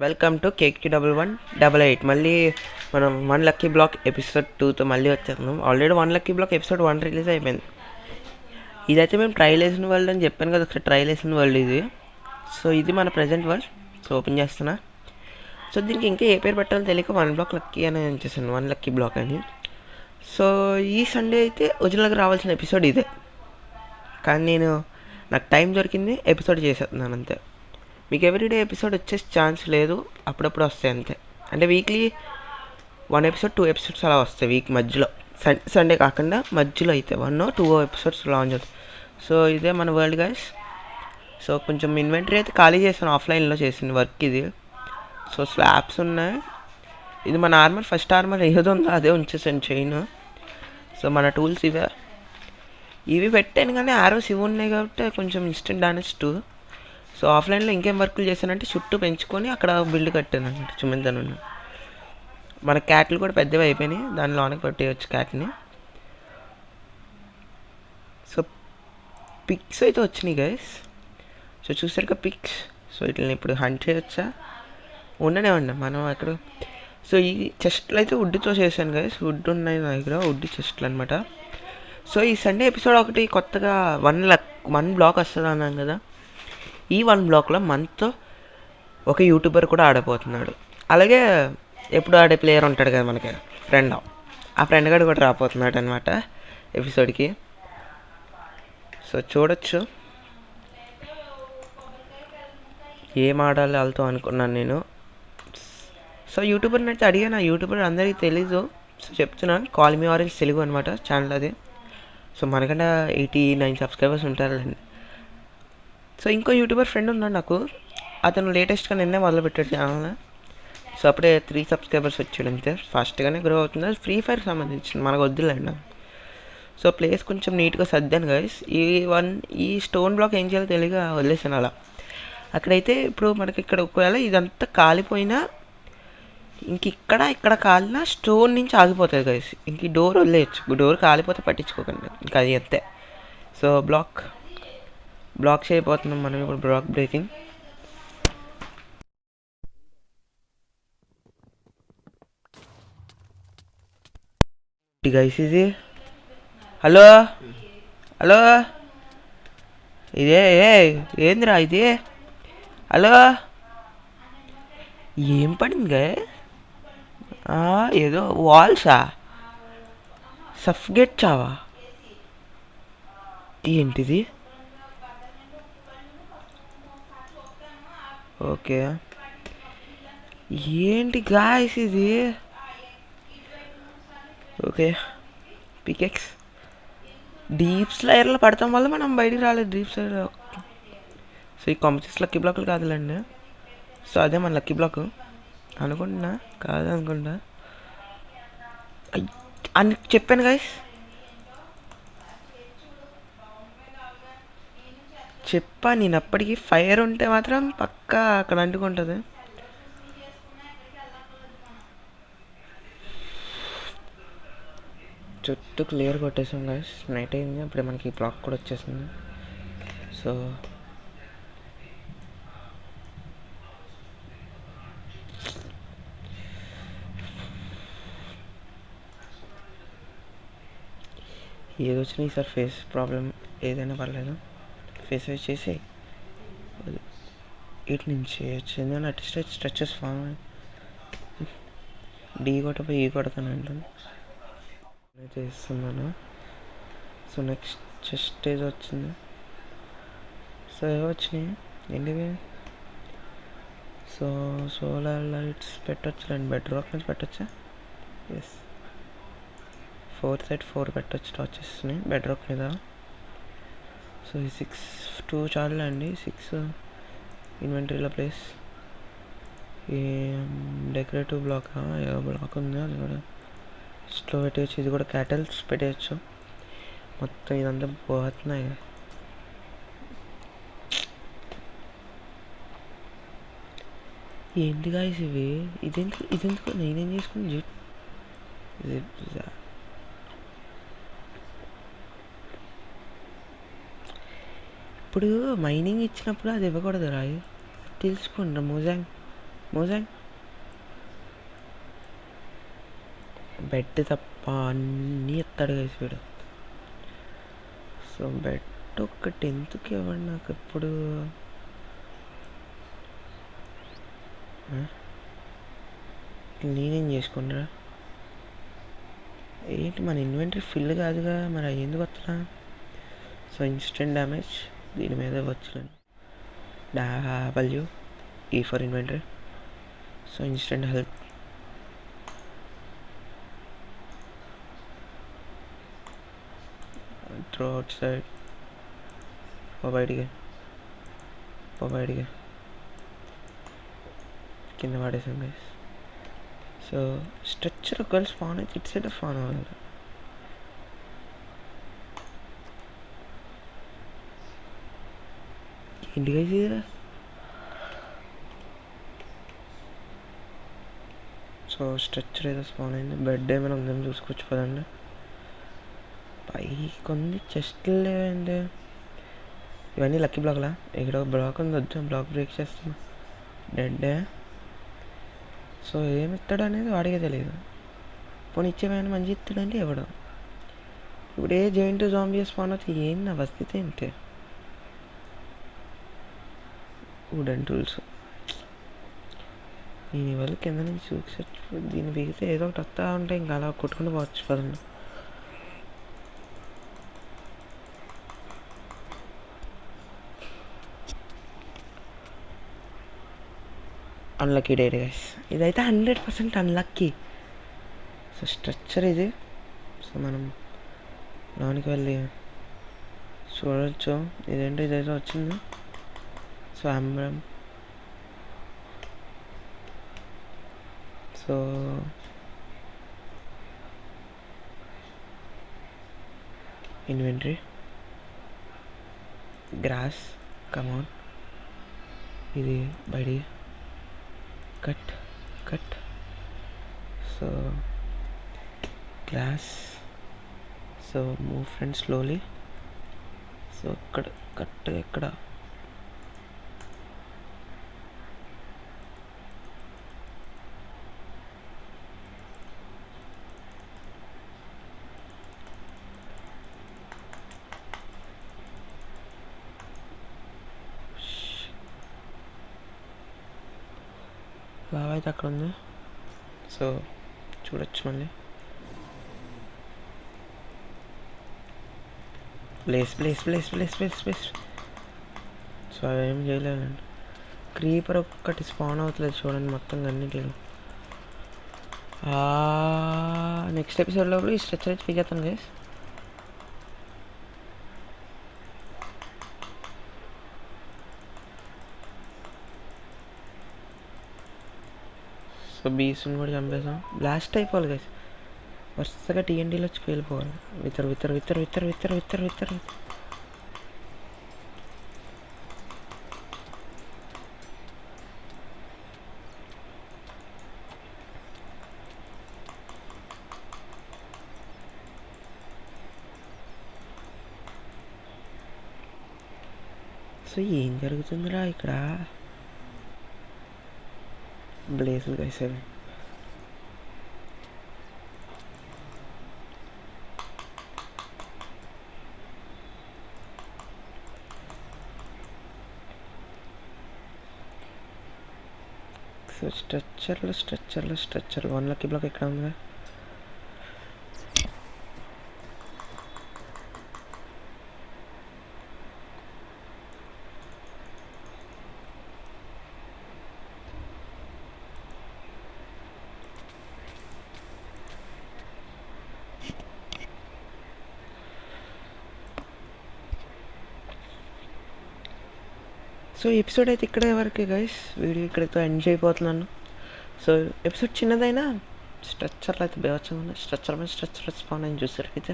Welcome to KQ1188. మళ్ళీ మనం one lucky block episode 2తో మళ్ళీ వచ్చేస్తున్నాం. Already one lucky block episode 1 release అయిపోయింది. ఇదైతే మేము ట్రయల్ వేసిన వరల్డ్ అని చెప్పాను కదా, ఒకసారి ట్రయల్ వేసిన వరల్డ్ ఇది. సో ఇది మన ప్రజెంట్ వరల్డ్. సో ఓపెన్ చేస్తున్నా. సో దీనికి ఇంకా ఏ పేరు పెట్టాలో తెలియక వన్ బ్లాక్ లక్కీ అని చేశాను, వన్ లక్కీ బ్లాక్ అని. సో ఈ సండే అయితే ఒరిజినల్గా రావాల్సిన ఎపిసోడ్ ఇదే, కానీ నాకు టైం దొరికింది, ఎపిసోడ్ చేసేస్తున్నాను అంతే. మీకు ఎవ్రీడే ఎపిసోడ్ వచ్చే ఛాన్స్ లేదు, అప్పుడప్పుడు వస్తాయి అంతే. అంటే వీక్లీ 1 ఎపిసోడ్ 2 ఎపిసోడ్స్ అలా వస్తాయి వీక్ మధ్యలో, సండే కాకుండా మధ్యలో అయితే 1 or 2 ఎపిసోడ్స్ లాంచ్ అవుతుంది. సో ఇదే మన వరల్డ్ గైస్. సో కొంచెం ఇన్వెంటరీ అయితే ఖాళీ చేశాను, ఆఫ్లైన్లో చేసిన వర్క్ ఇది. సో స్లాబ్స్ ఉన్నాయి. ఇది మన ఆర్మర్, ఫస్ట్ ఆర్మర్ ఏదో ఉందో అదే ఉంచేసాను చైన్. సో మన టూల్స్ ఇవి పెట్టాను, కానీ ఆరోస్ ఇవి ఉన్నాయి కాబట్టి కొంచెం ఇన్స్టెంట్ డామేజ్ 2. సో ఆఫ్లైన్లో ఇంకేం వర్కులు చేశానంటే చుట్టూ పెంచుకొని అక్కడ బిల్డ్ కట్టాను అనమాట చుమింతను. మన క్యాట్లు కూడా పెద్దవి అయిపోయినాయి, దాని లోనకి పెట్టేయచ్చు క్యాట్ని. సో పిక్స్ అయితే వచ్చినాయి గైస్. సో చూసారు కదా పిక్స్. సో వీటిని ఇప్పుడు హంట్ చేయొచ్చా? ఉండనే మనం అక్కడ. సో ఈ చెస్ట్లు అయితే వుడ్తో చేశాను గైస్, వుడ్ ఉన్నాయి నా దగ్గర, వుడ్ చెస్ట్లు అనమాట. సో ఈ సండే ఎపిసోడ్ ఒకటి కొత్తగా వన్ బ్లాక్ వస్తుంది అన్నాను కదా, ఈ 1 బ్లాక్లో మనతో ఒక యూట్యూబర్ కూడా ఆడబోతున్నాడు. అలాగే ఎప్పుడు ఆడే ప్లేయర్ ఉంటాడు కదా మనకి ఫ్రెండ్, ఆ ఫ్రెండ్ గారు కూడా రాబోతున్నాడు అనమాట ఎపిసోడ్కి. సో చూడొచ్చు ఏం ఆడాలి వాళ్ళతో అనుకున్నాను నేను. సో యూట్యూబర్ని అయితే అడిగాను, ఆ యూట్యూబర్ అందరికీ తెలీదు. సో చెప్తున్నాను, కాల్ మీ ఆరెంజ్ తెలుగు అనమాట ఛానల్ అది. సో మనకంటే 89 సబ్స్క్రైబర్స్ ఉంటారండి. సో ఇంకో యూట్యూబర్ ఫ్రెండ్ ఉన్నాడు నాకు, అతను లేటెస్ట్గా నిన్నే మొదలుపెట్టాడు ఛానల్. సో అప్పుడే 3 సబ్స్క్రైబర్స్ వచ్చాడు అంతే, ఫాస్ట్గానే గ్రో అవుతుంది. అది ఫ్రీ ఫైర్ సంబంధించింది, మనకు వద్దులేండి. సో ప్లేస్ కొంచెం నీట్గా సర్దాను గైస్. ఈ స్టోన్ బ్లాక్ ఏం చేయాలో తెలియక వదిలేసాను అలా. అక్కడైతే ఇప్పుడు మనకి ఇక్కడ ఒకవేళ ఇదంతా కాలిపోయినా, ఇక్కడ కాలిన స్టోన్ నుంచి ఆగిపోతుంది గైస్. ఇంక ఈ డోర్ వదిలేయచ్చు, డోర్ కాలిపోతే పట్టించుకోకండి, ఇంకా అది అంతే. సో బ్లాక్ చేయబోతున్నాం మనం ఇప్పుడు, బ్లాక్ బ్రేకింగ్. గైస్ ఇది హలో ఇదే ఏందిరా ఇది? హలో ఏం పడింది గా? ఏదో వాల్సా? సఫ్గేట్ చావా ఏంటిది? ఓకే ఏంటి గాయస్ ఇది? ఓకే పికెక్స్ డీప్ స్లైర్లో పడతాం వల్ల మనం బయటికి రాలేదు డీప్ స్లైర్. సో ఈ కాంపిటీస్ లక్కీ బ్లాక్లు కాదులేండి. సో అదే మన లక్కీ బ్లాక్ అనుకుంటున్నా, కాదనుకుంటా అని చెప్పాను గైస్. నేను అప్పటికి ఫైర్ ఉంటే మాత్రం పక్కా అక్కడ అంటుకుంటుంది. చుట్టూ క్లియర్ కొట్టేసాం గైస్, నైట్ అయింది, అప్పుడే మనకి బ్లాక్ కూడా వచ్చేసింది. సో ఏదొచ్చినా ఈసారి ఫేస్ ప్రాబ్లం ఏదైనా పర్లేదు, ఫేస్ వేసి చేసి ఇటు నుంచి చేయొచ్చు. ఎందుకంటే అటు స్ట్రెచెస్ ఫామ్ డీ కొట్టపోయి ఈ కొడతాను అంటాను అయితే ఇస్తున్నాను. సో నెక్స్ట్ చెస్ట్ స్టేజ్ వచ్చింది. సో ఏవో వచ్చినాయి ఏంటివి? సో సోలార్ లైట్స్ పెట్టచ్చు అండి, బెడ్ రాక్ నుంచి పెట్టచ్చా? ఎస్, 4 సైడ్ 4 పెట్టచ్చు టార్చెస్ బెడ్ రాక్ మీద. సో ఈ 2 చాలు అండి, 6 ఇన్వెంటరీలో ప్లేస్. ఈ డెకరేటివ్ బ్లాక్ ఏదో బ్లాక్ ఉంది, అది కూడా స్లో పెట్టేయచ్చు. ఇది కూడా క్యాటల్స్ పెట్టేయచ్చు. మొత్తం ఇదంతా పోతున్నాయి. ఏంటి గాయస్ ఇవి? ఇదెందుకు నేనేం చేసుకుని ఇప్పుడు మైనింగ్ ఇచ్చినప్పుడు అది ఇవ్వకూడదు రాయి, తెలుసుకోండి మోజాంగ్. మోజన్ బెడ్ తప్ప అన్నీ ఎత్తాడు గైస్ వీడు. సో బెడ్ ఒక 10th ఇవ్వండి నాకు ఎప్పుడు. నేనేం చేసుకుంటా ఏంటి మన ఇన్వెంటరీ ఫిల్ కాదుగా, మరి అవి ఎందుకు వస్తున్నా? సో ఇన్స్టెంట్ డ్యామేజ్ దీని మీద వచ్చాను. WE for inventory. So instant health. Throw out side. బయటికి కింద పడేసాం గైస్. సో స్ట్రక్చర్ ఒకవేళ స్పాన్ అయితే ఇటు సైడ్ స్పాన్ అవ్వాలి. ఏంటి గైస్ ఇది? సో స్ట్రక్చర్ ఏదో స్పాన్ అయింది. బెడ్ ఏమైనా ఉందని చూసుకోవచ్చు పదండి. పైకి కొన్ని చెస్ట్లు లేవండి. ఇవన్నీ లక్కీ బ్లాక్లా? ఇక్కడ ఒక బ్లాక్ ఉంది, వద్దు బ్లాక్ బ్రేక్ చేస్తున్నా. డెడ్. సో ఏమి ఇస్తాడు అనేది వాడికే తెలియదు. పోనీ ఇచ్చేమైనా మంచి ఇస్తాడంటే ఇవ్వడం. ఇప్పుడు ఏ జాయింట్ జాంబీ స్పాన్ అవుతుంది, ఏంటి నా పరిస్థితి ఏంటి? వుడెన్ టూల్స్ నేను ఇవాళ కింద నుంచి చూసి దీన్ని బిగితే ఏదో ఒకటి వస్తా ఉంటే ఇంకా అలా కొట్టుకుంటూ పోవచ్చు పదండి. అన్లక్కీ డేట్ గైస్, ఇదైతే 100% అన్లక్కీ. సో స్ట్రక్చర్ ఇది. సో మనం లోనికి వెళ్ళి చూడవచ్చు. ఇదేంటో ఇదైతే వచ్చింది. సో అంబ్రం. So inventory grass come on. ఇది బయటి cut. So grass. So move friend slowly. So ఇక్కడ కట్ ఎక్కడ? లావా అయితే అక్కడ ఉంది. సో చూడొచ్చు మళ్ళీ. ప్లేస్. సో అవేం చేయలేదండి. క్రీపర్ ఒక్కటి స్పాన్ అవుతలేదు చూడండి మొత్తం అన్నిటిలో. నెక్స్ట్ ఎపిసోడ్ లోపల ఈ స్ట్రక్చర్ అయితే ఫిగేస్తాను గైస్. సో బీస్ని కూడా చంపేసాం. బ్లాస్ట్ అయిపోవాలి గైస్. వరుసగా TNTలో వచ్చి పేలిపోవాలి. విత్తర్. సో ఏం జరుగుతుందిరా ఇక్కడ? బ్లేజులు గైస్ అవి. సో స్ట్రక్చర్లు 1 లక్కీ బ్లాక్ ఎక్కడ ఉందా? సో ఎపిసోడ్ అయితే ఇక్కడే వరకే గైస్. వీడియో ఇక్కడితో ఎండ్ చేయబోతున్నాను. సో ఎపిసోడ్ చిన్నదైనా స్ట్రక్చర్లు అయితే బేవచ్చంగా ఉన్నాయి. స్ట్రక్చర్ స్పాన్ అని చూసారు అయితే.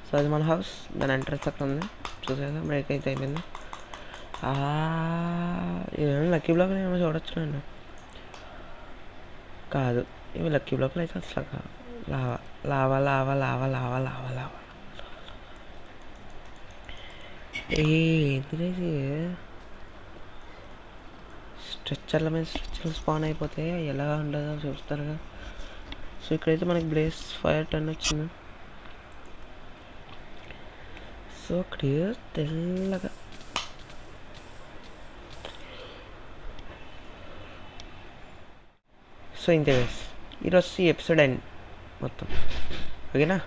సో అది మన హౌస్, దాని ఎంట్రన్స్ అక్కడ ఉంది చూసారా. బ్రేక్ అయితే అయిపోయింది. ఇవేమో లక్కీ బ్లాక్లు ఏమో చూడొచ్చు నేను. కాదు, ఇవి లక్కీ బ్లాక్లు అయితే అసలు కాదు. లావా. ఏంటి స్ట్రెచ్చర్ల మీద స్ట్రెచ్చర్లు స్పాన్ అయిపోతే ఎలా ఉండదో చూస్తారుగా. సో ఇక్కడైతే మనకి బ్లేస్ ఫైర్ 10 వచ్చింది. సో క్లియర్ తెల్లగా. సో ఇంతే గైస్, ఈరోజు ఈ ఎపిసోడ్ ఎండ్ మొత్తం. ఓకేనా,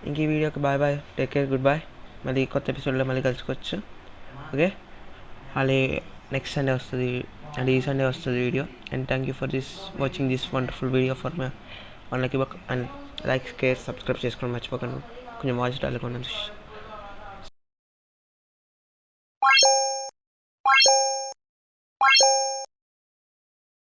ఇంక ఈ వీడియోకి bye bye, take care, good bye. మళ్ళీ కొత్త ఎపిసోడ్లో మళ్ళీ కలుసుకోవచ్చు. ఓకే, అలాగే నెక్స్ట్ సండే వస్తుంది అండ్ ఈ సండే వస్తుంది video. And thank you for watching this wonderful video for my 1 Lucky Block. And like, share, subscribe చేసుకోవడం మర్చిపోకండి. కొంచెం వాచ్ డైలాగ్ ఉన్నది.